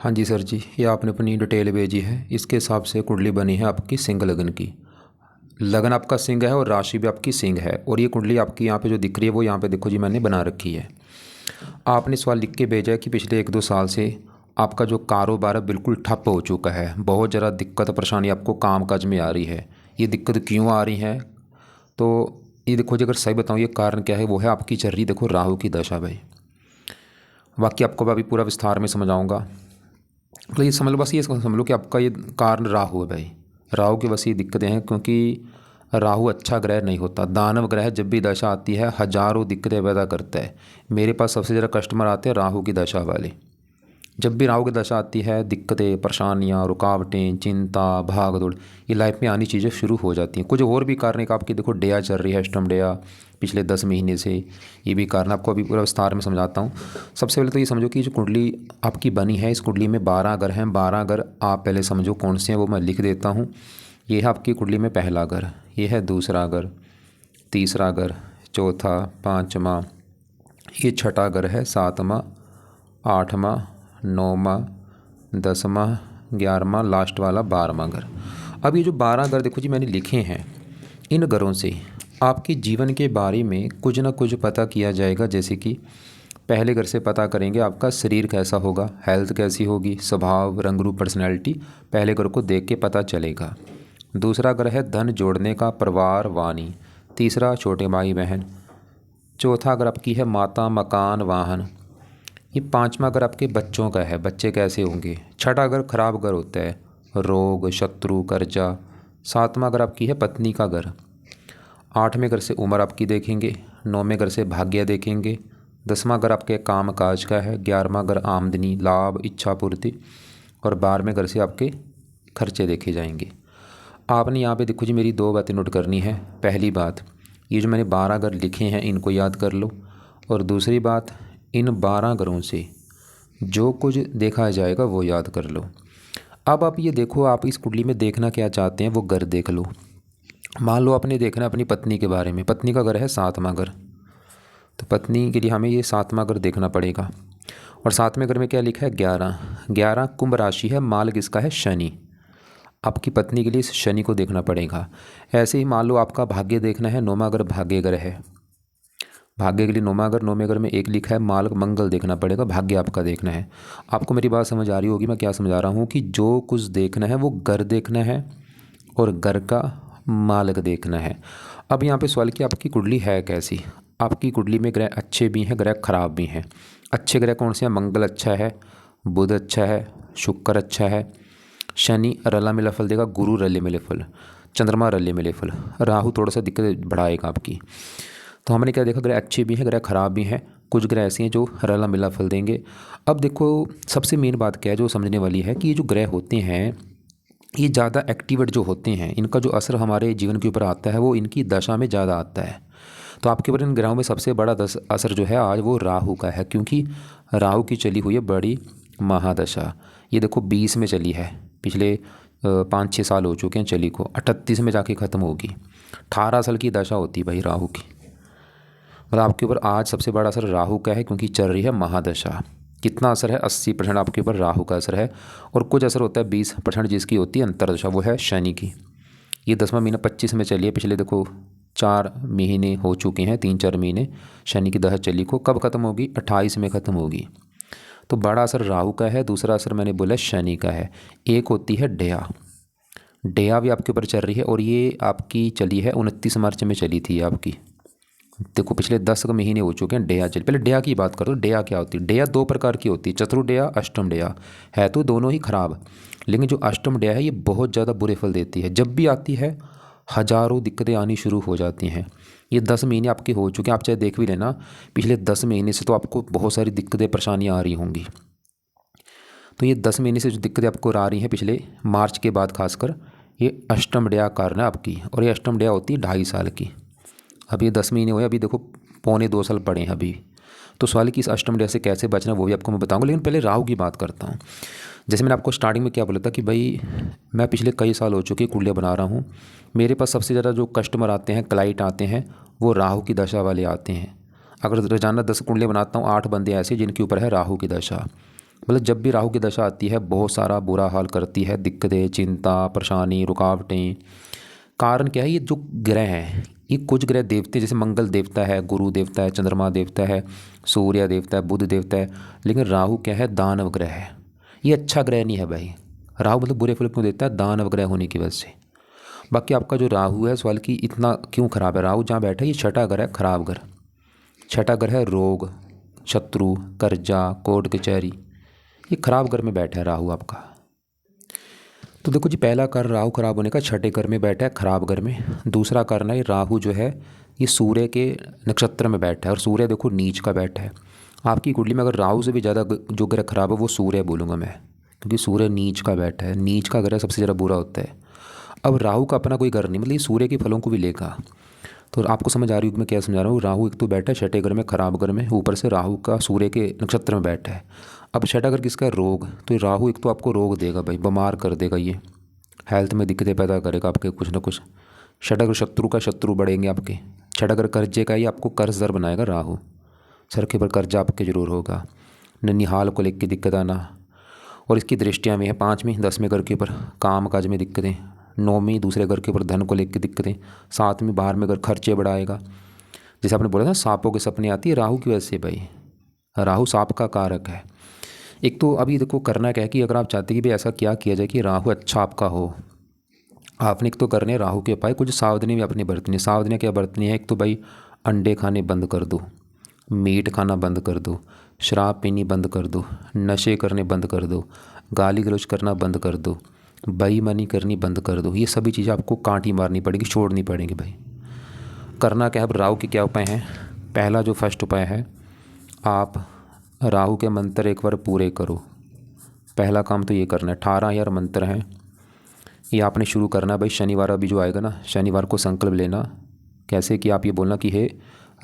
हाँ जी सर जी, ये आपने अपनी डिटेल भेजी है। इसके हिसाब से कुंडली बनी है आपकी सिंह लगन की। लगन आपका सिंह है और राशि भी आपकी सिंह है। और ये कुंडली आपकी यहाँ पे जो दिख रही है वो यहाँ पे देखो जी मैंने बना रखी है। आपने सवाल लिख के भेजा है कि पिछले 1-2 साल से आपका जो कारोबार है बिल्कुल ठप हो चुका है। बहुत ज़्यादा दिक्कत परेशानी आपको काम काज में आ रही है। ये दिक्कत क्यों आ रही है? तो ये देखो जी, अगर सही बताऊँ ये कारण क्या है, वो है आपकी चल रही देखो राहु की दशा भाई। बाकी आपको मैं अभी पूरा विस्तार में समझाऊंगा। तो ये समझ लो, बस ये समझ लो कि आपका ये कारण राहु है भाई। राहु की बस ये दिक्कतें हैं, क्योंकि राहु अच्छा ग्रह नहीं होता। दानव ग्रह जब भी दशा आती है हजारों दिक्कतें पैदा करता है। मेरे पास सबसे ज़्यादा कस्टमर आते हैं राहु की दशा वाले। जब भी राहु की दशा आती है दिक्कतें, परेशानियाँ, रुकावटें, चिंता, भाग दौड़, ये लाइफ में आनी चीज़ें शुरू हो जाती हैं। कुछ और भी कारण है कि आपकी देखो डेया चल रही है, अष्टम डेया पिछले 10 महीने से। ये भी कारण आपको अभी पूरा विस्तार में समझाता हूँ। सबसे पहले तो ये समझो कि जो कुंडली आपकी बनी है, इस कुंडली में 12 घर हैं। 12 घर आप पहले समझो कौन से हैं, वो मैं लिख देता हूँ। ये है आपकी कुंडली में पहला घर, ये है दूसरा घर, तीसरा घर, चौथा, पाँचवा, ये छठा घर है, सातवां, आठवां, नौवां, 10वां, 11वां, लास्ट वाला 12वां घर। अब ये जो 12 घर देखो जी मैंने लिखे हैं, इन घरों से आपके जीवन के बारे में कुछ ना कुछ पता किया जाएगा। जैसे कि पहले घर से पता करेंगे आपका शरीर कैसा होगा, हेल्थ कैसी होगी, स्वभाव, रंग रूप, पर्सनैलिटी, पहले घर को देख के पता चलेगा। दूसरा घर है धन जोड़ने का, परिवार, वाणी। तीसरा छोटे भाई बहन। चौथा घर आपकी है माता, मकान, वाहन। ये पांचवा घर आपके बच्चों का है, बच्चे कैसे होंगे। छठा घर खराब घर होता है, रोग, शत्रु, कर्जा। सातवां घर आपकी है पत्नी का घर। आठवें घर से उम्र आपकी देखेंगे। नौवें घर से भाग्य देखेंगे। 10वां घर आपके काम काज का है। 11वां घर आमदनी, लाभ, इच्छा पूर्ति। और 12वें घर से आपके खर्चे देखे जाएंगे। आपने यहाँ पे देखो जी मेरी 2 बातें नोट करनी है। पहली बात, ये जो मैंने 12 घर लिखे हैं इनको याद कर लो। और दूसरी बात, इन 12 घरों से जो कुछ देखा जाएगा वो याद कर लो। अब आप ये देखो, आप इस कुंडली में देखना क्या चाहते हैं वो घर देख लो। मान लो आपने देखना अपनी पत्नी के बारे में। पत्नी का घर है 7वां घर, तो पत्नी के लिए हमें ये 7वां घर देखना पड़ेगा। और 7वें घर में क्या लिखा है, 11। 11 कुंभ राशि है, माल किसका है, शनि। आपकी पत्नी के लिए इस शनि को देखना पड़ेगा। ऐसे ही मान लो आपका भाग्य देखना है, 9वां घर भाग्य घर है। भाग्य के लिए 9वां घर, 9वें घर में 1 लिखा है, माल मंगल देखना पड़ेगा, भाग्य आपका देखना है। आपको मेरी बात समझ आ रही होगी मैं क्या समझा रहा हूँ, कि जो कुछ देखना है वो घर देखना है और घर का मालक देखना है। अब यहाँ पे सवाल कि आपकी कुंडली है कैसी। आपकी कुंडली में ग्रह अच्छे भी हैं, ग्रह खराब भी हैं। अच्छे ग्रह कौन से हैं, मंगल अच्छा है, बुध अच्छा है, शुक्र अच्छा है, शनि रला मिला फल देगा, गुरु रले मिले फल, चंद्रमा रले मिले फल, राहु थोड़ा सा दिक्कत बढ़ाएगा आपकी। तो हमने क्या देखा, ग्रह अच्छे भी हैं, ग्रह खराब भी हैं, कुछ ग्रह ऐसे हैं जो रला मिला फल देंगे। अब देखो सबसे मेन बात क्या है जो समझने वाली है, कि ये जो ग्रह होते हैं ये ज़्यादा एक्टिवेट जो होते हैं, इनका जो असर हमारे जीवन के ऊपर आता है वो इनकी दशा में ज़्यादा आता है। तो आपके ऊपर इन ग्रहों में सबसे बड़ा असर जो है आज वो राहु का है, क्योंकि राहु की चली हुई है बड़ी महादशा। ये देखो 20 में चली है, पिछले 5-6 साल हो चुके हैं चली को, 38 में जाके ख़त्म होगी। 18 साल की दशा होती है भाई राहु की। मतलब आपके ऊपर आज सबसे बड़ा असर राहु का है, क्योंकि चल रही है महादशा। कितना असर है, 80% आपके ऊपर राहु का असर है। और कुछ असर होता है 20% जिसकी होती है अंतर्दशा, वो है शनि की। ये 10वां महीना 25 में चली है, पिछले देखो 4 महीने हो चुके हैं, 3-4 महीने शनि की दशा चली को। कब ख़त्म होगी, 28 में ख़त्म होगी। तो बड़ा असर राहु का है, दूसरा असर मैंने बोला शनि का है। एक होती है डेया। डेया भी आपके ऊपर चल रही है, और ये आपकी चली है 29 मार्च में चली थी आपकी। देखो पिछले 10 महीने हो चुके हैं डेया चल। पहले डेया की बात करो, डेया क्या होती है। डेया 2 प्रकार की होती है, चतुर डेया, अष्टम डेया। है तो दोनों ही खराब, लेकिन जो अष्टम डेया है ये बहुत ज़्यादा बुरे फल देती है। जब भी आती है हजारों दिक्कतें आनी शुरू हो जाती हैं। ये 10 महीने आपके हो चुके हैं, आप चाहे देख भी लेना, पिछले 10 महीने से तो आपको बहुत सारी दिक्कतें परेशानियाँ आ रही होंगी। तो ये 10 महीने से जो दिक्कतें आपको आ रही हैं पिछले मार्च के बाद खासकर, ये अष्टम डेया कारण है आपकी। और ये अष्टम डेया होती है 2.5 साल की। अभी 10 महीने हुए, अभी देखो पौने 2 साल पड़े हैं अभी। तो सवाल कि इस अष्टम डेया से कैसे बचना वो भी आपको मैं बताऊंगा, लेकिन पहले राहु की बात करता हूँ। जैसे मैंने आपको स्टार्टिंग में क्या बोला था कि भाई मैं पिछले कई साल हो चुके कुंडलियाँ बना रहा हूँ। मेरे पास सबसे ज़्यादा जो कस्टमर आते हैं, क्लाइंट आते हैं, वो राहु की दशा वाले आते हैं। अगर रोजाना 10 कुंडलियाँ बनाता हूँ, 8 बंदे ऐसे जिनके ऊपर है राहु की दशा। मतलब जब भी राहु की दशा आती है बहुत सारा बुरा हाल करती है, दिक्कतें, चिंता, परेशानी, रुकावटें। कारण क्या है, ये जो ग्रह हैं, ये कुछ ग्रह देवते जैसे मंगल देवता है, गुरु देवता है, चंद्रमा देवता है, सूर्य देवता है, बुध देवता है, लेकिन राहु क्या है, दानव ग्रह है। ये अच्छा ग्रह नहीं है भाई। राहु मतलब बुरे फल क्यों देता है, दानव ग्रह होने की वजह से। बाकी आपका जो राहु है, सवाल की इतना क्यों खराब है, राहु जहाँ बैठा है ये छठा घर है, खराब घर। छठा घर है रोग, शत्रु, कर्जा, कोर्ट कचहरी, ये खराब घर में बैठा है राहु आपका। तो देखो जी, पहला कारण राहु खराब होने का, छठे घर में बैठा है खराब घर में। दूसरा कारण है राहु जो है ये सूर्य के नक्षत्र में बैठा है, और सूर्य देखो नीच का बैठा है। आपकी कुंडली में अगर राहु से भी ज़्यादा जो ग्रह खराब है वो सूर्य बोलूँगा मैं, क्योंकि सूर्य नीच का बैठा है। नीच का ग्रह सबसे ज़्यादा बुरा होता है। अब राहु का अपना कोई घर नहीं, मतलब ये सूर्य के फलों को भी लेगा। तो आपको समझ आ रही है मैं क्या समझा रहा हूँ। राहु एक तो बैठा है छठे घर में, खराब घर में, ऊपर से राहु का सूर्य के नक्षत्र में बैठा है। अब छठा घर किसका है, रोग। तो राहु एक तो आपको रोग देगा भाई, बीमार कर देगा, ये हेल्थ में दिक्कतें पैदा करेगा आपके कुछ ना कुछ। छठा घर शत्रु का, शत्रु बढ़ेंगे आपके। छठा घर कर्जे का, ही आपको कर्जदार बनाएगा राहु। सर के ऊपर कर्जा आपके जरूर होगा। ननिहाल को लेकर दिक्कत आना, और इसकी दृष्टियाँ में है 5वीं 10वें घर के ऊपर काम काज में दिक्कतें, 9वीं दूसरे घर के ऊपर धन को लेकर दिक्कतें, 7वीं बाहर में घर खर्चे बढ़ाएगा। जैसे आपने बोला था सांपों के सपने आती है राहु की वजह से भाई। राहु सांप का कारक है। एक तो अभी देखो करना क्या है कि अगर आप चाहते हैं कि भाई ऐसा क्या किया जाए कि राहु अच्छा आपका हो, आपने एक तो करने राहु के उपाय, कुछ सावधानी भी अपनी बरतनी। सावधानियाँ क्या बरतनी है, एक तो भाई अंडे खाने बंद कर दो, मीट खाना बंद कर दो, शराब पीनी बंद कर दो, नशे करने बंद कर दो, गाली गलौज करना बंद कर दो, बेईमानी करनी बंद कर दो। ये सभी चीज़ें आपको कांटी मारनी पड़ेगी, छोड़नी पड़ेंगी भाई। करना क्या है, अब राहु के क्या उपाय हैं। पहला जो फर्स्ट उपाय है, आप राहु के मंत्र एक बार पूरे करो। पहला काम तो ये करना है। 18,000 मंत्र हैं, ये आपने शुरू करना है भाई। शनिवार अभी जो आएगा ना, शनिवार को संकल्प लेना। कैसे कि आप ये बोलना कि हे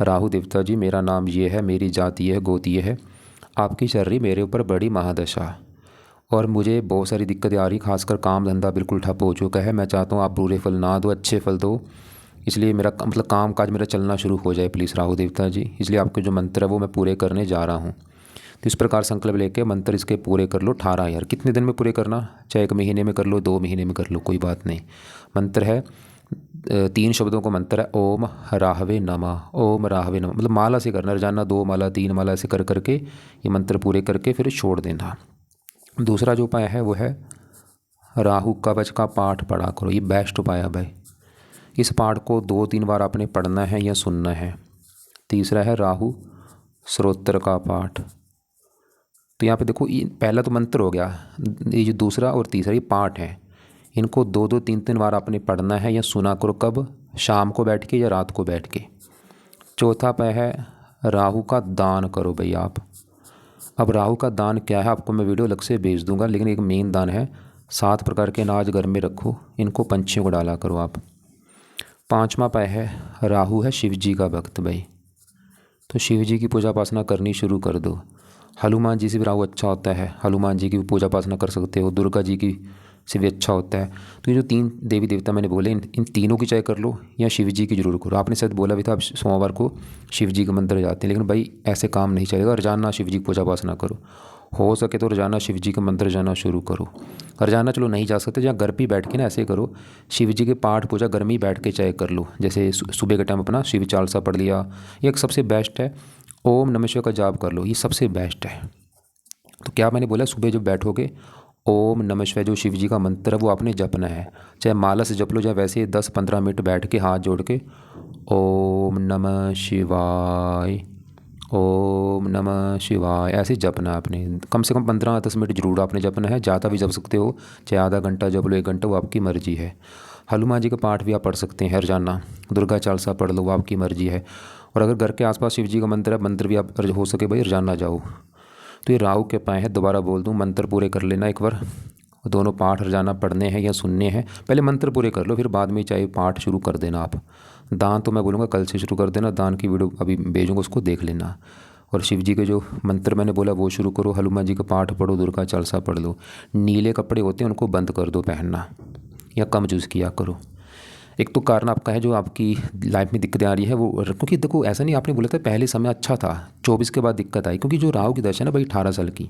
राहु देवता जी, मेरा नाम ये है, मेरी जाति ये है, गोत्र ये है, आपकी चल रही मेरे ऊपर बड़ी महादशा, और मुझे बहुत सारी दिक्कतें आ रही, खासकर काम धंधा बिल्कुल ठप हो चुका है। मैं चाहता हूँ आप बुरे फल ना दो, अच्छे फल दो, इसलिए मेरा मतलब काम काज मेरा चलना शुरू हो जाए प्लीज़ राहु देवता जी। इसलिए आपके जो मंत्र है वो मैं पूरे करने जा रहा हूँ। तो इस प्रकार संकल्प लेके मंत्र इसके पूरे कर लो 18,000। कितने दिन में पूरे करना, चाहे 1 महीने में कर लो, 2 महीने में कर लो, कोई बात नहीं। मंत्र है 3 शब्दों का मंत्र है, ओम राहवे नमः। ओम राहवे नमः मतलब माला से करना, रोजाना 2 माला 3 माला ऐसे कर करके ये मंत्र पूरे करके फिर छोड़ देना। दूसरा जो उपाय है वो है राहु कवच का पाठ पढ़ा करो। ये बेस्ट उपाय है भाई। इस पाठ को 2-3 बार आपने पढ़ना है या सुनना है। तीसरा है राहु स्तोत्र का पाठ। तो यहाँ पे देखो, ये पहला तो मंत्र हो गया, ये जो दूसरा और तीसरा ये पाठ है, इनको 2-2 3-3 बार आपने पढ़ना है या सुना करो। कब, शाम को बैठ के या रात को बैठ के। चौथा उपाय है राहु का दान करो भाई आप। अब राहु का दान क्या है आपको मैं वीडियो अलग से भेज दूंगा, लेकिन एक मेन दान है, 7 प्रकार के अनाज घर में रखो, इनको पंछियों को डाला करो आप। 5वां उपाय है राहु है शिव जी का भक्त भाई, तो शिव जी की पूजा उपासना करनी शुरू कर दो। हनुमान जी से भी राहु अच्छा होता है, हनुमान जी की भी पूजा उपासना कर सकते हो। दुर्गा जी की से भी अच्छा होता है। तो ये जो 3 देवी देवता मैंने बोले, इन तीनों की चाहे कर लो या शिव जी की जरूर करो। आपने शायद बोला भी था आप सोमवार को शिव जी के मंदिर जाते हैं, लेकिन भाई ऐसे काम नहीं चलेगा। रोजाना शिव जी की पूजा उपासना करो, हो सके तो रोजाना शिव जी के मंदिर जाना शुरू करो। रोजाना चलो नहीं जा सकते, जहाँ घर पे बैठ के ना ऐसे करो, शिव जी के पाठ पूजा घर में ही बैठ के चाहे कर लो। जैसे सुबह के टाइम अपना शिव चालीसा पढ़ लिया, ये एक सबसे बेस्ट है। ओम नमः शिवाय का जाप कर लो, ये सबसे बेस्ट है। तो क्या मैंने बोला, सुबह जब बैठोगे ओम नमः शिवाय जो शिव जी का मंत्र है वो आपने जपना है। चाहे माला से जप लो, चाहे वैसे 10-15 मिनट बैठ के हाथ जोड़ के ओम नमः शिवाय, ओम नमः शिवाय ऐसे जपना आपने। कम से कम 15-10 मिनट जरूर आपने जपना है। ज़्यादा भी जप सकते हो, चाहे आधा घंटा जप लो, 1 घंटा, वो आपकी मर्जी है। हनुमान जी का पाठ भी आप पढ़ सकते हैं रोजाना, दुर्गा चालीसा पढ़ लो, वो आपकी मर्जी है। और अगर घर के आसपास शिव जी का मंदिर है, मंदिर भी आप हो सके भाई रोजाना जाओ। तो ये राहु के उपाय है, दोबारा बोल दूँ, मंत्र पूरे कर लेना एक बार। दोनों पाठ रोजाना पढ़ने हैं या सुनने हैं। पहले मंत्र पूरे कर लो, फिर बाद में चाहे पाठ शुरू कर देना आप। दान तो मैं बोलूँगा कल से शुरू कर देना, दान की वीडियो अभी भेजूँगा, उसको देख लेना। और शिव जी के जो मंत्र मैंने बोला वो शुरू करो, हनुमान जी का पाठ पढ़ो, दुर्गा चालीसा पढ़ लो। नीले कपड़े होते हैं उनको बंद कर दो पहनना, या कम यूज़ किया करो। एक तो कारण आपका है जो आपकी लाइफ में दिक्कतें आ रही है वो, क्योंकि देखो ऐसा नहीं आपने बोला था पहले समय अच्छा था, 24 के बाद दिक्कत आई, क्योंकि जो राहु की दशा है ना भाई 18 साल की,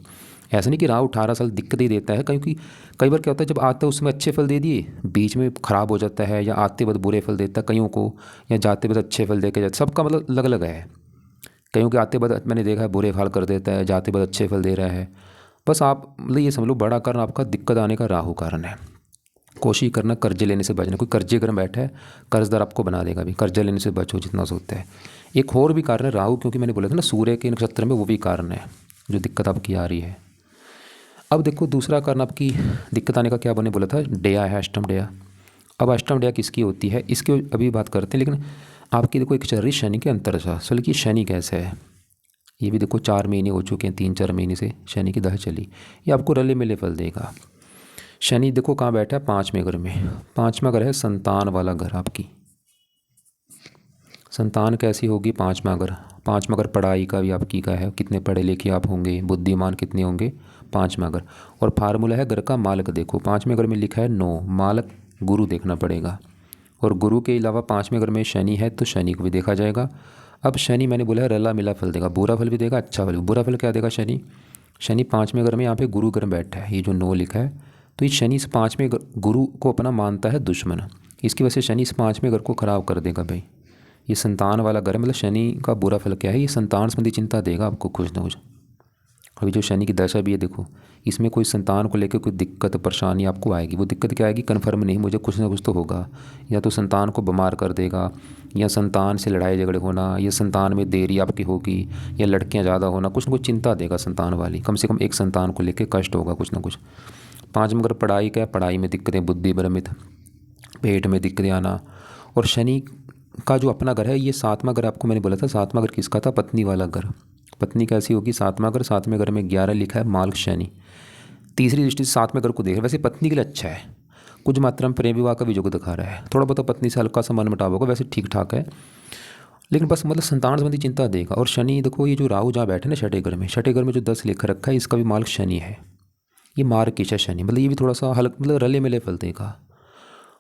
ऐसा नहीं कि राहु 18 साल दिक्कत ही देता है, क्योंकि कई बार क्या होता है जब आता है उसमें अच्छे फल दे दिए, बीच में ख़राब हो जाता है, या आते वक्त बुरे फल देता है कईयों को, या जाते वक्त अच्छे फल दे के जाता, सबका मतलब अलग अलग है। कईयों के आते वक्त मैंने देखा है बुरे फल कर देता है, जाते वक्त अच्छे फल दे रहा है। बस आप मतलब ये समझ लो बड़ा कारण आपका दिक्कत आने का राहु कारण है। कोशिश करना कर्जे लेने से बचना, कोई कर्जे अगर बैठा है कर्जदार आपको बना देगा, भी कर्जा लेने से बचो जितना सोचते हैं। एक और भी कारण है राहु, क्योंकि मैंने बोला था ना सूर्य के नक्षत्र में, वो भी कारण है जो दिक्कत आपकी आ रही है। अब देखो दूसरा कारण आपकी दिक्कत आने का क्या मैंने बोला था, डेया है, अष्टम डेया। अब अष्टम डेया किसकी होती है इसकी अभी बात करते हैं, लेकिन आपकी देखो एक चल रही शनि के अंतर्दशा। असल की शनि कैसे है, ये भी देखो 4 महीने हो चुके हैं, 3-4 महीने से शनि की दशा चली, ये आपको रले मिले फल देगा। शनि देखो कहाँ बैठा है, 5वें घर में। 5वां घर है संतान वाला घर आपकी। संतान कैसी होगी, 5वां घर। 5वां घर पढ़ाई का भी आपकी का है, कितने पढ़े लिखे आप होंगे, बुद्धिमान कितने होंगे, 5वां घर। और फार्मूला है घर का मालक, देखो 5वें घर में लिखा है 9, मालक गुरु देखना पड़ेगा। और गुरु के अलावा 5वें घर में शनि है तो शनि को भी देखा जाएगा। अब शनि मैंने बोला है रला मिला फल देगा, बुरा फल भी देगा अच्छा फल भी। बुरा फल क्या देगा शनि, शनि 5वें घर में यहाँ पे गुरु घर बैठा है, ये जो 9 लिखा है, तो इस शनि इस 5वें गुरु को अपना मानता है दुश्मन, इसकी वजह से शनि इस 5वें घर को खराब कर देगा भाई। ये संतान वाला घर है, मतलब शनि का बुरा फल क्या है, ये संतान संबंधी चिंता देगा आपको कुछ ना कुछ। अभी जो शनि की दशा भी है देखो, इसमें कोई संतान को लेकर कोई दिक्कत परेशानी आपको आएगी। वो दिक्कत क्या आएगी, कन्फर्म नहीं, मुझे कुछ ना कुछ तो होगा, या तो संतान को बीमार कर देगा, या संतान से लड़ाई झगड़े होना, या संतान में देरी आपकी होगी, या लड़कियां ज़्यादा होना, कुछ ना कुछ चिंता देगा संतान वाली, कम से कम एक संतान को लेकर कष्ट होगा कुछ ना कुछ। 5 मगर पढ़ाई का है, पढ़ाई में दिक्कतें, बुद्धि भ्रमित, पेट में दिक्कतें आना। और शनि का जो अपना घर है ये 7वां घर, आपको मैंने बोला था 7वां घर किसका था, पत्नी वाला घर। पत्नी कैसी होगी, 7वां घर, 7वें घर में 11 लिखा है माल शनि, तीसरी दृष्टि से 7वें घर को देख रहा है। वैसे पत्नी के लिए अच्छा है, कुछ मात्रा में प्रेम विवाह का भी योग दिखा रहा है, थोड़ा बहुत पत्नी से हल्का सा मन मुटाव होगा, वैसे ठीक ठाक है, लेकिन बस मतलब संतान संबंधी चिंता देगा। और शनि देखो ये जो राहु जहाँ बैठे ना छठे घर में, छठे घर में जो 10 लिख रखा है इसका भी मालिक शनि है, ये मार्ग किश है शनि, मतलब ये भी थोड़ा सा हल्का मतलब रले मिले फल देगा।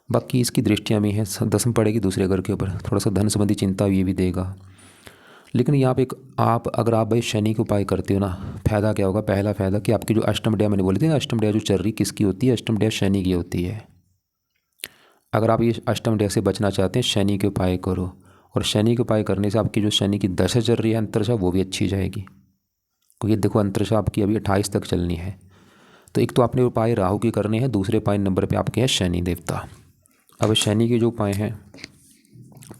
बाकी इसकी दृष्टियाँ भी हैं, 10 पड़ेगी दूसरे घर के ऊपर, थोड़ा सा धन संबंधी चिंता ये भी देगा। लेकिन यहाँ पे एक आप अगर आप भाई शनि के उपाय करते हो ना, फ़ायदा क्या होगा, पहला फ़ायदा कि आपकी जो अष्टम डेया मैंने बोली थी, अष्टम डेया जो चल रही किसकी होती है, अष्टम डेया शनि की होती है। अगर आप ये अष्टम डेया से बचना चाहते हैं शनि के उपाय करो, और शनि के उपाय करने से आपकी जो शनि की दशा चल रही है अंतरदशा वो भी अच्छी जाएगी, क्योंकि देखो अंतरदशा आपकी अभी 28 तक चलनी है। तो एक तो आपने उपाय राहु की करने हैं, दूसरे उपाय नंबर पे आपके हैं शनि देवता। अब शनि के जो उपाय हैं,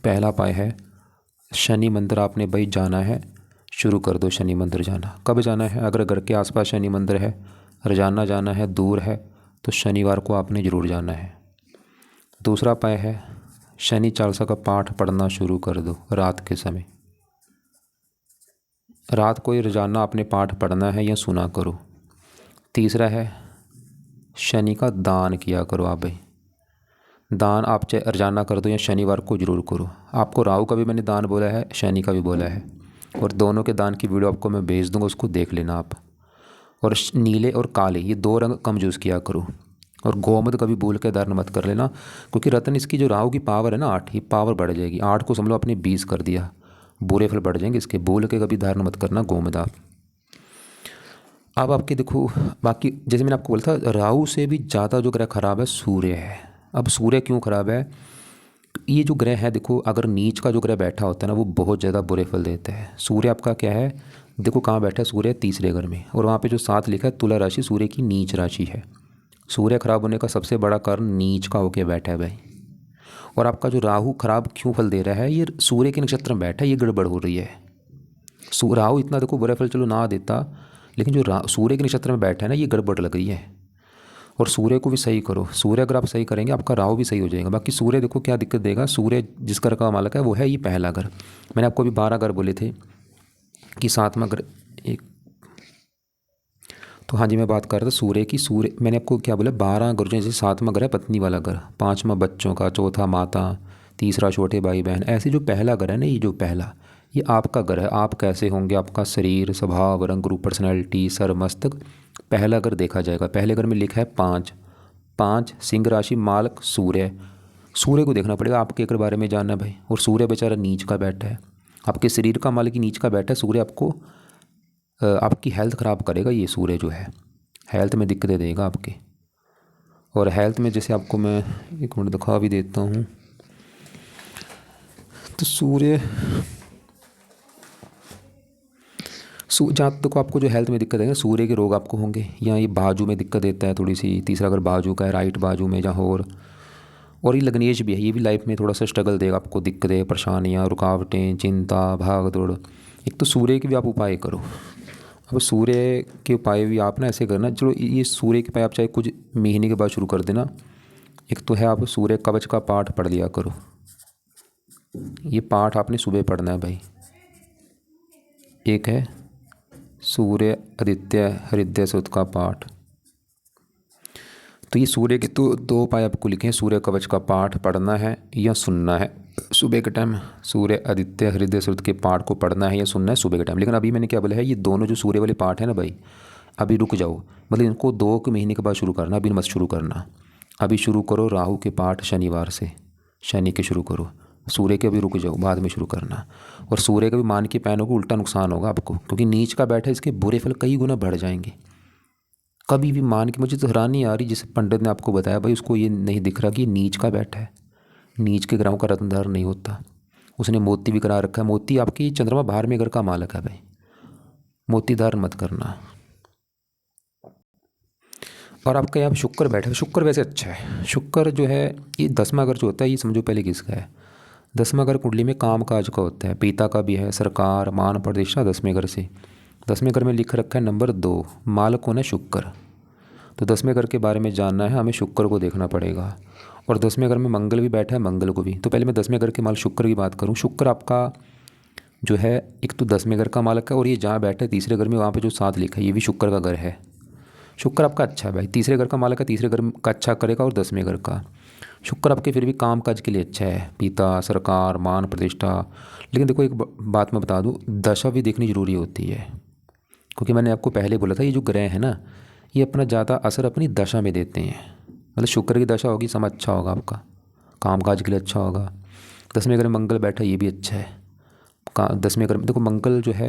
पहला उपाय है शनि मंदिर आपने भाई जाना है, शुरू कर दो शनि मंदिर जाना। कब जाना है, अगर घर के आसपास शनि मंदिर है, रोजाना जाना है, दूर है तो शनिवार को आपने ज़रूर जाना है। दूसरा उपाय है शनि चालीसा का पाठ पढ़ना शुरू कर दो रात के समय, रात को ही रोजाना आपने पाठ पढ़ना है या सुना करो। तीसरा है शनि का दान किया करो आप भाई, दान आप चाहे रोजाना कर दो या शनिवार को जरूर करो। आपको राहु का भी मैंने दान बोला है, शनि का भी बोला है, और दोनों के दान की वीडियो आपको मैं भेज दूंगा, उसको देख लेना आप। और नीले और काले ये 2 रंग कम यूज़ किया करो, और गोमद कभी भूल के धारण मत कर लेना, क्योंकि रत्न इसकी जो राहु की पावर है ना 8, ये पावर बढ़ जाएगी। 8 को समझ लो आपने 20 कर दिया, बुरे फल बढ़ जाएंगे इसके, भूल के कभी धारण मत करना गोमद आप। अब आपके देखो बाकी जैसे मैंने आपको बोला था राहु से भी ज़्यादा जो ग्रह खराब है सूर्य है। अब सूर्य क्यों खराब है, ये जो ग्रह है देखो, अगर नीच का जो ग्रह बैठा होता है ना वो बहुत ज़्यादा बुरे फल देता है। सूर्य आपका क्या है, देखो कहाँ बैठा है सूर्य, तीसरे घर में, और वहाँ पे जो 7 लिखा है तुला राशि सूर्य की नीच राशि है। सूर्य खराब होने का सबसे बड़ा कारण नीच का होके बैठा है भाई। और आपका जो राहु खराब क्यों फल दे रहा है, ये सूर्य के नक्षत्र में बैठा है, ये गड़बड़ हो रही है। राहु इतना देखो बुरा फल चलो ना देता, लेकिन जो सूर्य के नक्षत्र में बैठा है ना ये गड़बड़ लग रही है। और सूर्य को भी सही करो, सूर्य अगर आप सही करेंगे आपका राहु भी सही हो जाएगा। बाकी सूर्य देखो क्या दिक्कत देगा, सूर्य जिस घर का मालक है वो है ये पहला घर। मैंने आपको अभी 12 घर बोले थे कि 7वां घर एक, तो हाँ जी मैं बात कर रहा था सूर्य की। सूर्य मैंने आपको क्या बोला, 12 घर जैसे 7वां घर है पत्नी वाला घर, 5वां बच्चों का, चौथा माता, तीसरा छोटे भाई बहन, ऐसे जो पहला घर है ना, ये जो पहला ये आपका घर है। आप कैसे होंगे, आपका शरीर, स्वभाव, रंग रूप, पर्सनैलिटी, सर मस्तक, पहला घर देखा जाएगा। पहले घर में लिखा है 5 सिंह राशि, मालक सूर्य, सूर्य को देखना पड़ेगा, आपके एक बारे में जानना है भाई। और सूर्य बेचारा नीच का बैठा है, आपके शरीर का मालिक ही नीच का बैठा है। सूर्य आपको आपकी हेल्थ ख़राब करेगा। ये सूर्य जो है हेल्थ में दिक्कतें देगा आपके। और हेल्थ में जैसे आपको मैं 1 मिनट दिखा भी देता हूँ। तो सूर्य जहाँ तक आपको जो हेल्थ में दिक्कत है, सूर्य के रोग आपको होंगे, या ये बाजू में दिक्कत देता है थोड़ी सी। तीसरा अगर बाजू का है, राइट बाजू में जहाँ और ये लग्नेश भी है, ये भी लाइफ में थोड़ा सा स्ट्रगल देगा आपको, दिक्कतें, परेशानियाँ, रुकावटें, चिंता, भाग दौड़। एक तो सूर्य के भी आप उपाय करो। अब सूर्य के उपाय भी आप ना ऐसे करना, चलो ये सूर्य के उपाय आप चाहे कुछ महीने के बाद शुरू कर देना। एक तो है आप सूर्य कवच का पाठ पढ़ लिया करो। ये पाठ आपने सुबह पढ़ना है भाई। एक है सूर्य आदित्य हृदय सुत का पाठ। तो ये सूर्य के तो 2 उपाय आपको लिखे हैं। सूर्य कवच का पाठ पढ़ना है या सुनना है सुबह के टाइम। सूर्य आदित्य हृदय सुत के पाठ को पढ़ना है या सुनना है सुबह के टाइम। लेकिन अभी मैंने क्या बोला है, ये दोनों जो सूर्य वाले पाठ है ना भाई, अभी रुक जाओ। मतलब इनको 2 महीने के बाद शुरू करना, अभी मत शुरू करना। अभी शुरू करो राहु के पाठ शनिवार से, शनि के शुरू करो। सूर्य के अभी रुक जाओ, बाद में शुरू करना। और सूर्य का भी मान के पहनोगे, उल्टा नुकसान होगा आपको, क्योंकि नीच का बैठा है, इसके बुरे फल कई गुना बढ़ जाएंगे। कभी भी मान के, मुझे तो हैरानी आ रही, जिस पंडित ने आपको बताया भाई, उसको ये नहीं दिख रहा कि नीच का बैठा है। नीच के ग्रहों का रत्नधार नहीं होता। उसने मोती भी करा रखा है। मोती आपकी चंद्रमा बाहर में घर का मालक है भाई, मोती धारण मत करना। और आपका यहाँ शुक्र बैठा है। शुक्र वैसे अच्छा है। शुक्र जो है ये 10वां घर जो होता है, ये समझो पहले किसका है। 10वां घर कुंडली में काम काज का होता है, पिता का भी है, सरकार, मान प्रतिष्ठा 10वें घर से। 10वें घर में लिख रखा है नंबर 2, मालक कौन है, शुक्र। तो 10वें घर के बारे में जानना है, हमें शुक्र को देखना पड़ेगा। और 10वें घर में मंगल भी बैठा है, मंगल को भी। तो पहले मैं 10वें घर के माल शुक्र की बात करूँ। शुक्र आपका जो है एक तो 10वें घर का मालक है, और ये जहाँ बैठा है तीसरे घर में, वहाँ पे जो 7 लिखा है, ये भी शुक्र का घर है। शुक्र आपका अच्छा है भाई, तीसरे घर का मालक है, तीसरे घर का अच्छा करेगा। और 10वें घर का शुक्र आपके फिर भी काम काज के लिए अच्छा है, पिता, सरकार, मान प्रतिष्ठा। लेकिन देखो एक बात मैं बता दूँ, दशा भी देखनी ज़रूरी होती है। क्योंकि मैंने आपको पहले बोला था, ये जो ग्रह है ना, ये अपना ज़्यादा असर अपनी दशा में देते हैं। मतलब शुक्र की दशा होगी, समय अच्छा होगा आपका, काम काज के लिए अच्छा होगा। 10वें घर में मंगल बैठा, ये भी अच्छा है। 10वें घर में देखो मंगल जो है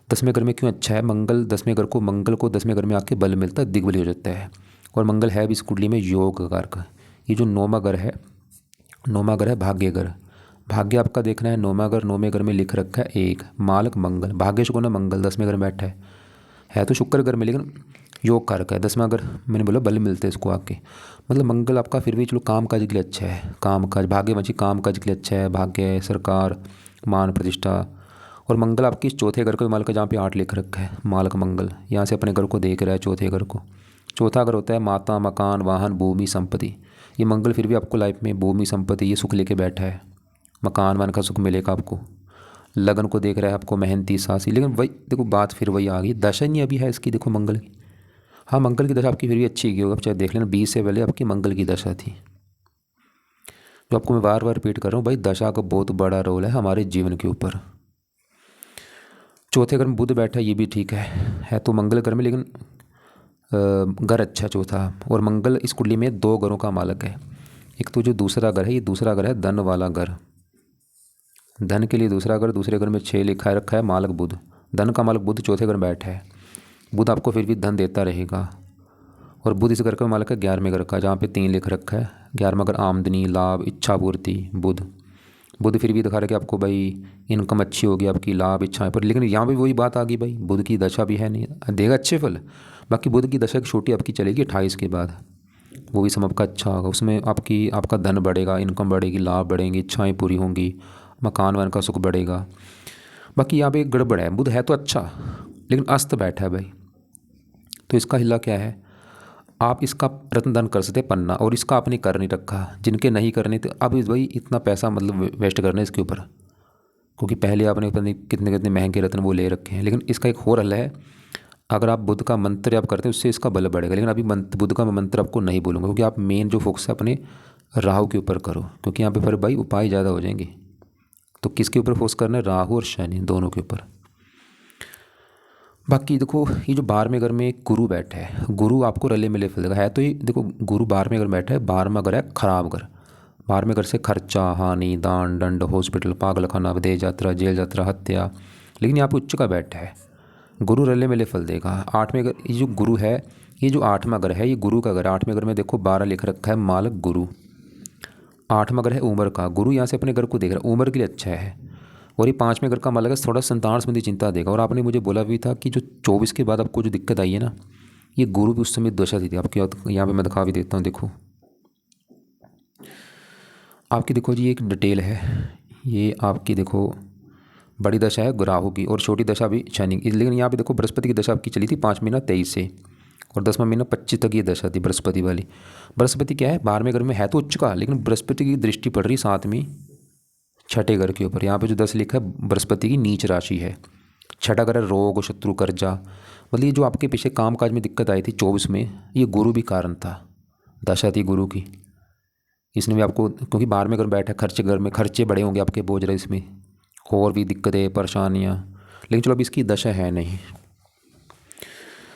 10वें घर में क्यों अच्छा है। मंगल 10वें घर को, मंगल को 10वें घर में आके बल मिलता है, दिग्बली हो जाता है। और मंगल है भी इस कुंडली में योग कारक। ये जो 9वां घर है, 9वां घर है भाग्य घर। भाग्य आपका देखना है 9वां घर। 9वें घर में लिख रखा है 1, मालक मंगल, भाग्य से कौन है, मंगल 10वें घर में बैठा है तो शुक्र घर में, लेकिन योग कारक है। 10वां घर मैंने बोला बल मिलते हैं इसको आके। मतलब मंगल आपका फिर भी चलो काम काज के लिए अच्छा है, काम काज, भाग्यवंशी काम काज के लिए अच्छा है, भाग्य, सरकार, मान प्रतिष्ठा। और मंगल आपकी इस चौथे घर को मालक है, जहाँ पे 8 लिख रखा है, मालक मंगल। यहाँ से अपने घर को देख रहा है, चौथे घर को। चौथा घर होता है माता, मकान, वाहन, भूमि, संपत्ति। ये मंगल फिर भी आपको लाइफ में भूमि, संपत्ति, ये सुख लेके बैठा है। मकान वान का सुख मिलेगा आपको। लगन को देख रहा है आपको, मेहनती, साहसी। लेकिन वही देखो बात फिर वही आ गई, दशा नहीं अभी है इसकी, देखो मंगल की। हाँ मंगल की दशा आपकी फिर भी अच्छी की होगी, आप चाहे देख लेना। 20 से पहले आपकी मंगल की दशा थी। जो आपको मैं बार बार रिपीट कर रहा हूँ भाई, दशा का बहुत बड़ा रोल है हमारे जीवन के ऊपर। चौथे घर में बुध बैठा है, ये भी ठीक है तो मंगल घर में, लेकिन घर अच्छा चौथा। और मंगल इस कुंडली में 2 घरों का मालक है। एक तो जो दूसरा घर है, ये दूसरा घर है धन वाला घर। धन के लिए दूसरा घर, दूसरे घर में 6 लिखा रखा है, मालक बुध। धन का मालक बुध चौथे घर में बैठा है। बुध आपको फिर भी धन देता रहेगा। और बुध इस घर का मालक है 11वें घर का, जहाँ पे 3 लिख रखा है। 11वां घर आमदनी, लाभ, इच्छा पूर्ति, बुध। बुध फिर भी दिखा रहा है कि आपको भाई इनकम अच्छी होगी आपकी, लाभ, इच्छाएं पर। लेकिन यहाँ भी वही बात आ गई भाई, बुध की दशा भी है नहीं, देगा अच्छे फल। बाकी बुध की दशा की छोटी आपकी चलेगी 28 के बाद, वो भी समय आपका अच्छा होगा। उसमें आपका धन बढ़ेगा, इनकम बढ़ेगी, लाभ बढ़ेंगे, इच्छाएँ पूरी होंगी, मकान वन का सुख बढ़ेगा। बाकी यहाँ पे एक गड़बड़ है, बुध है तो अच्छा लेकिन अस्त बैठा है भाई। तो इसका हिला क्या है, आप इसका रत्नदान कर सकते पन्ना, और इसका आपने कर नहीं रखा। जिनके नहीं करने तो अब भाई इतना पैसा मतलब वेस्ट करना है इसके ऊपर, क्योंकि पहले आपने पता नहीं कितने कितने महंगे रत्न वो ले रखे हैं। लेकिन इसका एक और हल है, अगर आप बुध का मंत्र आप करते हैं उससे इसका बल बढ़ेगा। लेकिन अभी बुध का मंत्र आपको नहीं बोलूँगा, क्योंकि आप मेन जो फोकस है अपने राहु के ऊपर करो, क्योंकि यहाँ पे फिर भाई उपाय ज़्यादा हो जाएंगे। तो किसके ऊपर फोकस करना है, राहु और शनि दोनों के ऊपर। बाकी देखो ये जो 12वें घर में गुरु बैठा है, गुरु आपको रले मिले फल देगा। है तो ये देखो गुरु 12वें घर बैठा है, 12वां घर है खराब घर। बाहर में घर से खर्चा, हानि, दान, दंड, हॉस्पिटल, पागलखाना, विदेश यात्रा, जेल यात्रा, हत्या। लेकिन यहाँ पे उच्च का बैठा है, गुरु रले मिले फल देगा। आठवें घर, ये जो गुरु है, ये जो आठवां घर है, ये गुरु का घर है। आठवें घर में देखो 12 लिख रखा है, मालक गुरु। आठवां घर है उम्र का, गुरु यहाँ से अपने घर को देख रहा है, उम्र के लिए अच्छा है। और ये पाँचवें घर का मालक है, थोड़ा संतान संबंधी चिंता देगा। और आपने मुझे बोला भी था कि जो 24 के बाद आपको जो दिक्कत आई है ना, ये गुरु भी उस समय दशा थी आपकी। यहाँ पे मैं दिखा भी देता हूँ, देखो आपकी, देखो जी एक डिटेल है, ये आपकी देखो बड़ी दशा है राहु की और छोटी दशा भी शनि की। लेकिन यहाँ पे देखो बृहस्पति की दशा आपकी चली थी 5 महीना 23 से और 10वां महीना 25 तक ये दशा थी बृहस्पति वाली। बृहस्पति क्या है, 12वें घर में है तो उच्च का, लेकिन बृहस्पति की दृष्टि पड़ रही 7वीं छठे घर के ऊपर। यहाँ पे जो 10 लिखा है बृहस्पति की नीच राशि है। छठा घर है रोग, शत्रु, कर्जा। मतलब ये जो आपके पीछे काम काज में दिक्कत आई थी 24 में, ये गुरु भी कारण था, दशा थी गुरु की। इसने भी आपको, क्योंकि 12वें घर में बैठा, खर्चे घर में खर्चे बड़े होंगे आपके, बोझ रहे इसमें और भी दिक्कतें परेशानियाँ। लेकिन चलो अभी इसकी दशा है नहीं।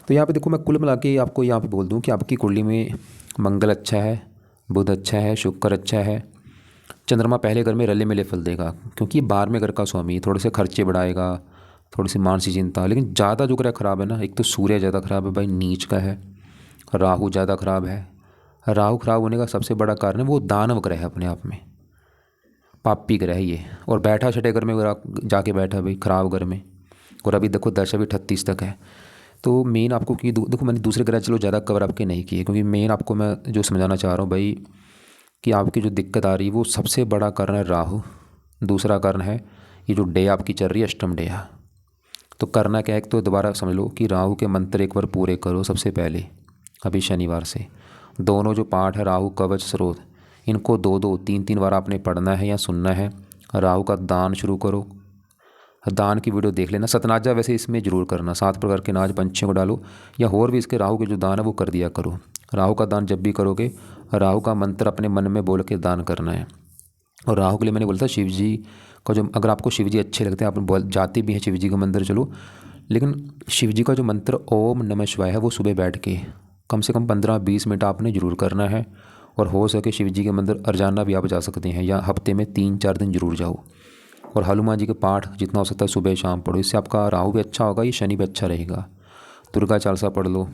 तो यहाँ पे देखो मैं कुल मिला के आपको यहाँ पे बोल दूँ कि आपकी कुंडली में मंगल अच्छा है, बुध अच्छा है, शुक्र अच्छा है, चंद्रमा पहले घर में रले मिले फल देगा, क्योंकि 12वें घर का स्वामी थोड़े से खर्चे बढ़ाएगा, थोड़ी सी मानसिक चिंता। लेकिन ज़्यादा जो ग्रह खराब है ना, एक तो सूर्य ज़्यादा खराब है भाई, नीच का है। राहु ज़्यादा खराब है। राहु खराब होने का सबसे बड़ा कारण है वो दानव ग्रह है, अपने आप में पापी ग्रह है ये। और बैठा छठे घर में जाके बैठा भाई खराब घर में। और अभी देखो दशा भी 38 तक है। तो मेन आपको कि देखो मैंने दूसरे ग्रह चलो ज़्यादा कवर आपके नहीं किए, क्योंकि मेन आपको मैं जो समझाना चाह रहा हूँ भाई कि आपकी जो दिक्कत आ रही है वो सबसे बड़ा कारण है राहु। दूसरा कारण है ये जो डे आपकी चल रही है अष्टम डेया। तो करना क्या है, एक तो दोबारा समझ लो कि राहु के मंत्र एक बार पूरे करो सबसे पहले, अभी शनिवार से। दोनों जो पाठ है राहु कवच स्रोत, इनको 2-2 3-3 बार आपने पढ़ना है या सुनना है। राहु का दान शुरू करो, दान की वीडियो देख लेना। सतनाजा वैसे इसमें जरूर करना, 7 प्रकार के अनाज पंछियों को डालो, या और भी इसके राहु के जो दान है वो कर दिया करो। राहु का दान जब भी करोगे, राहु का मंत्र अपने मन में बोल के दान करना है। और राहु के लिए मैंने बोला था शिव जी का जो, अगर आपको शिव जी अच्छे लगते हैं, आप जाते भी हैं शिव जी के मंदिर चलो, लेकिन शिव जी का जो मंत्र ओम नमः शिवाय है वो सुबह बैठ के कम से कम 15-20 मिनट आपने ज़रूर करना है। और हो सके शिव जी के मंदिर रोजाना भी आप जा सकते हैं, या हफ्ते में 3-4 दिन जरूर जाओ। और हनुमान जी के पाठ जितना हो सकता है सुबह शाम पढ़ो, इससे आपका राहु भी अच्छा होगा, ये शनि भी अच्छा रहेगा। दुर्गा चालीसा पढ़ लो,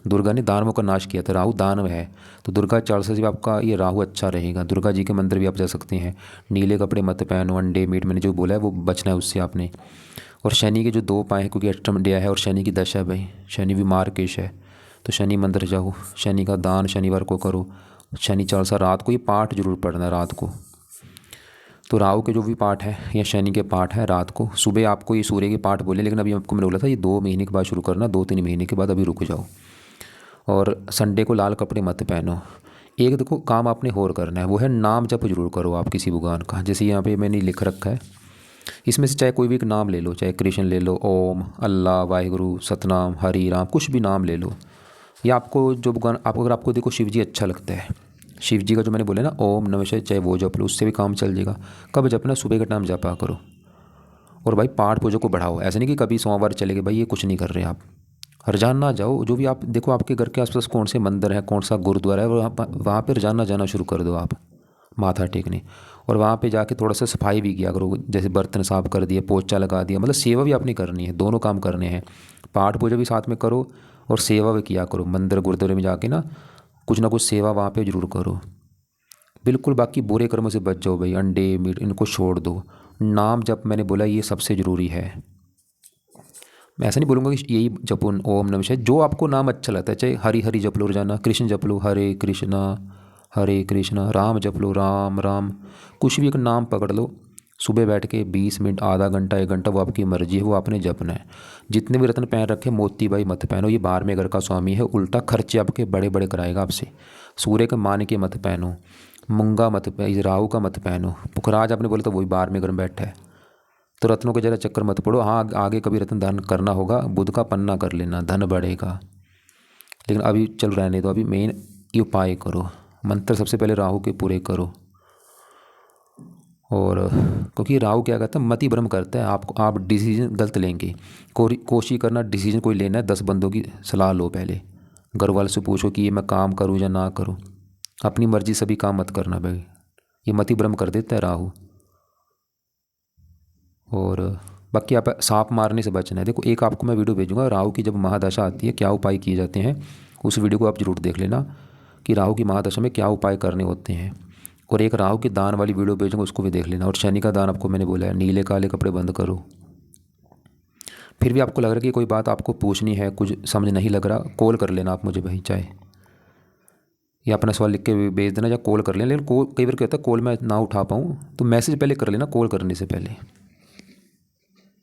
दुर्गा ने दानवों का नाश किया था, राहु दानव है, तो दुर्गा चालीसा से भी आपका ये राहु अच्छा रहेगा। दुर्गा जी के मंदिर भी आप जा सकते हैं। नीले कपड़े मत पहनो, अंडे मीट मैंने जो बोला है वो बचना है उससे आपने। और शनि के जो 2 पाए हैं, क्योंकि अष्टम डे है और शनि की दशा है भाई, शनि भी मार्केश है, तो शनि मंदिर जाओ, शनि का दान शनिवार को करो। शनि चालीसा रात को ये पाठ जरूर पढ़ना है रात को। तो राहु के जो भी पाठ है या शनि के पाठ है रात को, सुबह आपको ये सूर्य के पाठ बोले, लेकिन अभी आपको मैंने बोला था ये 2 महीने के बाद शुरू करना, 2-3 महीने के बाद अभी रुक जाओ। और संडे को लाल कपड़े मत पहनो। एक देखो काम आपने और करना है, वो है नाम जप जरूर करो आप किसी भगवान का। जैसे यहाँ पे मैंने लिख रखा है, इसमें से चाहे कोई भी एक नाम ले लो, चाहे कृष्ण ले लो, ओम, अल्लाह, वाहिगुरु, सतनाम, हरि राम, कुछ भी नाम ले लो। या आपको जो भगवान, आपको अगर आपको देखो शिव जी अच्छा लगता है, शिव जी का जो मैंने बोला ना ओम नमः शिवाय, चाहे वो जप लो, उससे भी काम चल जाएगा। कब जपना, सुबह का टाइम जपा करो। और भाई पाठ पूजा को बढ़ाओ, ऐसा नहीं कि कभी सोमवार चले गए भाई ये कुछ नहीं कर रहे आप। रोजाना जाओ, जो भी आप देखो आपके घर के आसपास कौन से मंदिर है, कौन सा गुरुद्वारा है, वहाँ पर रोजाना जाना शुरू कर दो आप माथा टेकने। और वहाँ पे जाके थोड़ा सा सफाई भी किया करो, जैसे बर्तन साफ कर दिए, पोछा लगा दिया, मतलब सेवा भी आपने करनी है, दोनों काम करने हैं। पाठ पूजा भी साथ में करो और सेवा भी किया करो, मंदिर गुरुद्वारे में जाके ना कुछ सेवा वहाँ पे जरूर करो। बिल्कुल बाकी बुरे कर्मों से बच जाओ भाई, अंडे मीट इनको छोड़ दो। नाम जप मैंने बोला ये सबसे ज़रूरी है। मैं ऐसा नहीं बोलूँगा कि यही जपो ओम नमः शिवाय, जो आपको नाम अच्छा लगता है, चाहे हरि हरि जप लो रोजाना, कृष्ण जप लो हरे कृष्णा, राम जप लो राम राम, कुछ भी एक नाम पकड़ लो, सुबह बैठ के 20 मिनट, आधा घंटा, 1 घंटा, वो आपकी मर्जी है, वो आपने जपना है। जितने भी रत्न पहन रखे मोती भाई मत पहनो, ये 12वें घर का स्वामी है, उल्टा खर्चे आपके बड़े बड़े कराएगा आपसे। सूर्य के मान के मत पहनो, मूंगा मत पहनो, राहु का मत पहनो, पुखराज आपने बोला तो वही 12वें घर में बैठा है। तो रत्नों के जरा चक्कर मत पड़ो। हाँ आगे कभी रत्न दान करना होगा, बुध का पन्ना कर लेना, धन बढ़ेगा। लेकिन अभी चल रहने दो, अभी मेन ये उपाय करो, मंत्र सबसे पहले राहु के पूरे करो। और क्योंकि राहु क्या करता है, मति भ्रम करता है आपको, आप डिसीजन गलत लेंगे। कोशिश करना डिसीजन कोई लेना है 10 बंदों की सलाह लो, पहले घर वाले से पूछो कि ये मैं काम करूँ या ना करूँ। अपनी मर्जी सभी काम मत करना भाई, ये मति भ्रम कर देता है राहु। और बाकी आप सांप मारने से बचना है। देखो एक आपको मैं वीडियो भेजूंगा, राहु की जब महादशा आती है क्या उपाय किए जाते हैं, उस वीडियो को आप जरूर देख लेना कि राहु की महादशा में क्या उपाय करने होते हैं। और एक राहु के दान वाली वीडियो भेजूंगा, उसको भी देख लेना। और शनि का दान आपको मैंने बोला है, नीले काले कपड़े बंद करो। फिर भी आपको लग रहा है कि कोई बात आपको पूछनी है, कुछ समझ नहीं लग रहा, कॉल कर लेना आप मुझे भाई, चाहे या अपना सवाल लिख के भेज देना या कॉल कर लेना। लेकिन कॉल कई बार क्या होता है, कॉल मैं ना उठा पाऊँ तो मैसेज पहले कर लेना कॉल करने से पहले।